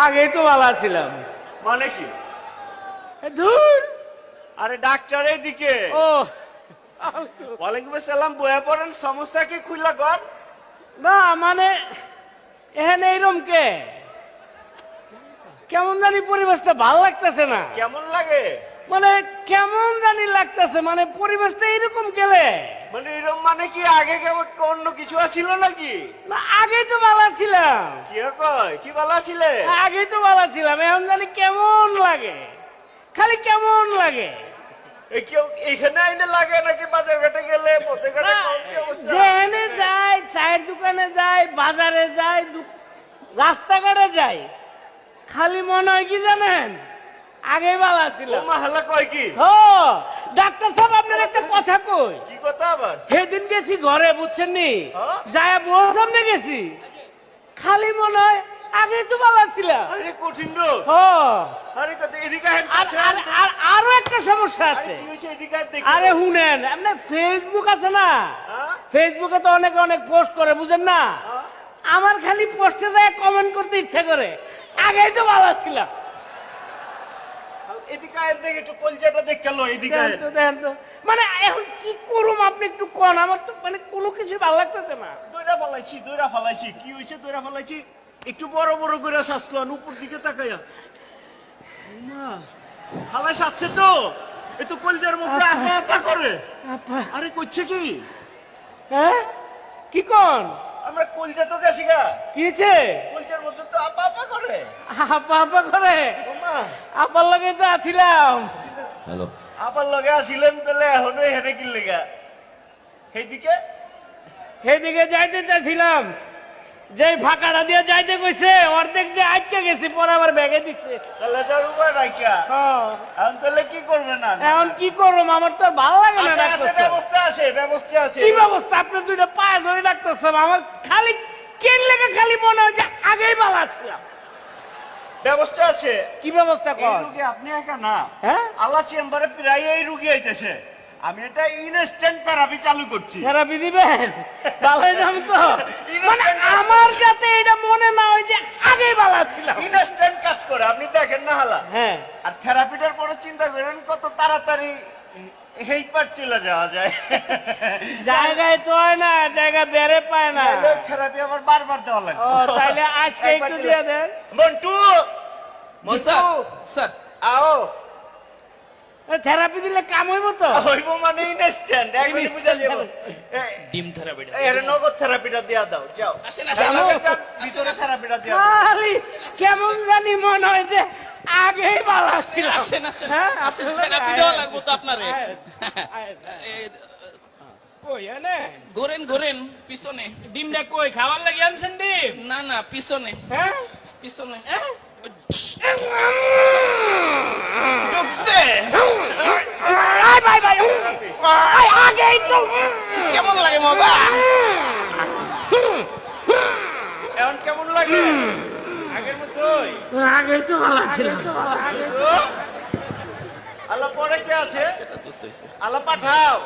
আগেই তো ভালো ছিলাম। মানে কি? ধুর, আরে ডাক্তার এইদিকে। ও ওয়ালাইকুম আসসালাম, বয়া পড়েন, সমস্যা কি খুললা কর? না মানে এখানে এইরকম কে, কেমন জানি পরিবেশটা ভালো লাগতেছে না। কেমন লাগে? মানে কেমন জানি লাগতেছে, মানে পরিবেশটা এইরকম গেলে। মানে এরকম মানে কি আগে কেমন অন্য কিছু আছিল নাকি? না আগেই তো ভালো ছিলাম, কি কয় কি ভালো ছিলে? আগেই তো ভালো ছিলাম, এখন জানি কেমন লাগে, খালি কেমন লাগে। এই কেউ এখানে আইনে লাগে নাকি বাজার ঘাটে গেলে পথে ঘাটে কি অবস্থা? যেখানে যাই, চায়ের দোকানে যাই, বাজারে যাই, রাস্তাঘাটে যাই, খালি মনে হয় কি জানেন, আগে ভালো ছিল। ও মাহালা কয় কি? ও ডাক্তার সাহেব, আপনার একটা কথা কই। কি কথা আবার? সেদিন গেছি ঘরে, বুঝছেন নি, হ্যাঁ? যায় বউর সামনে গেছি, খালি মনে হয় আগে তো ভালো ছিল। আরে কঠিন রোগ। ও আরে কত এদিকে আহেন, আর কাছে আর- আহেন। আর আরো একটা সমস্যা আরে আছে। কি হইছে এদিকে আহেন দেখি। আরে শুনেন, আপনার ফেসবুক আছে না, হ্যাঁ? ফেসবুকে তো অনেকে অনেক পোস্ট করে, বুঝেন না, হ্যাঁ? আমার খালি পোস্টে যায় কমেন্ট করতে ইচ্ছা করে, আগেই তো ভালো ছিল। এদিকে আহেন দেখি, একটু কলজাটা দেখে লো, এদিকে আহেন। দেখেন তো, মানে এখন কি করুম, আপনি একটু কোন, আমার তো মানে কোনো কিছু ভালো লাগতেছে না। দইরা ফালাইছি, কি হইছে দইরা ফালাইছি? একটু বড় বড় করে শ্বাসলান, উপর দিকে তাকাইয়া। মা ফালাই সাচ্ছে তো, এ তো কলজার মধ্যে আপা আপা করে। আপা, আরে কইছে কি? হ্যাঁ কি কোন, আমরা কলজা তো গেছি গা, কিছে কলজার মধ্যে তো আপা আপা করে। আপা আপা করে, ও মা, আপার লগে তো আছিলাম। হ্যালো, আপার লগে আসিলেন তাহলে এখনো হেরে কি লেগা? সেইদিকে সেদিকে যাইতে চাইছিলাম, যে ফাঁকাটা দিয়ে যাইতে কইছে, অর্ধেক যে আটকে গেছি, পরে আবার ব্যাগে দিচ্ছে। তাহলে যার উপায় রাখিয়া হ্যাঁ, এখন তাহলে কি করবে না? এখন কি করবো, আমার তো আর ভালো লাগে না আছে, ডাক্তার সাহেব। ব্যবস্থা আছে, ব্যবস্থা আছে। কি ব্যবস্থা? আপনার দুইটা পায়ে ধরে ডাক্তার সাহেব, আমার খালি কেন লেগে খালি মনে হয় যে আগেই ভালো ছিলাম। ব্যবস্থা আছে। কি ব্যবস্থা এই কর? রুগী আপনি একা না, হ্যাঁ, আল্লাহ চেম্বারে প্রায় এই রুগী আইতেছে। আমি এটা ইনস্ট্যান্ট থেরাপি চালু করছি। থেরাপি দিবেন? ভালো যাম তো, মানে আমার যাতে এটা মনে না হয় যে আগেই ভালো ছিলাম। ইনস্ট্যান্ট কাজ করে, আপনি দেখেন না হালা। হ্যাঁ, আর থেরাপিটার পরে চিন্তা করেন কত তাড়াতাড়ি এই পার চলে যাওয়া যায়। জায়গায় তো হয় না, জায়গা বেড়ে পায় না। থেরাপি আবার বারবার দেওয়া লাগে। ও তাইলে আজকে একবার একটু দিলে- দিয়ে দেন। মন্টু, জি স্যার, মন্টু, স্যার আও। থেরাপি দিলে কাম হইব তো? হইব মানে ইনস্ট্যান্ট, একবারই বুঝা যাবে। ডিম থেরাপিটা এর নগদ থেরাপিটা দিয়া দাও, যাও। আসেন, আসেন, আমাকে আসেন, যান, আসেন, ভিতরে আসেন। থেরাপিটা দিয়া দাও। আরে কেমন জানি মনে হয় যে আগেই ভালো ছিলাম। আসেন, আসেন, হ্যাঁ, আসেন, আসলে থেরাপি আয়, দেওয়া লাগবো তো আপনারে। আয়, আয়, আয়। এই, কই এনে ঘোরেন ঘোরেন পিছনে। ডিমটা কই, খাবার লাগি আনছেন ডিম? না না, পিছনে হ্যাঁ, পিছনে। হ্যাঁ? ঢুকছে। আয় ভাই ভাই, আয় আগেই তো। কেমন লাগে মজা? এখন কেমন লাগে? আগের মতোই। আগেই তো ভালো ছিলাম। আল্লাহ পরে কে আছে? আল্লাহ পাঠাও।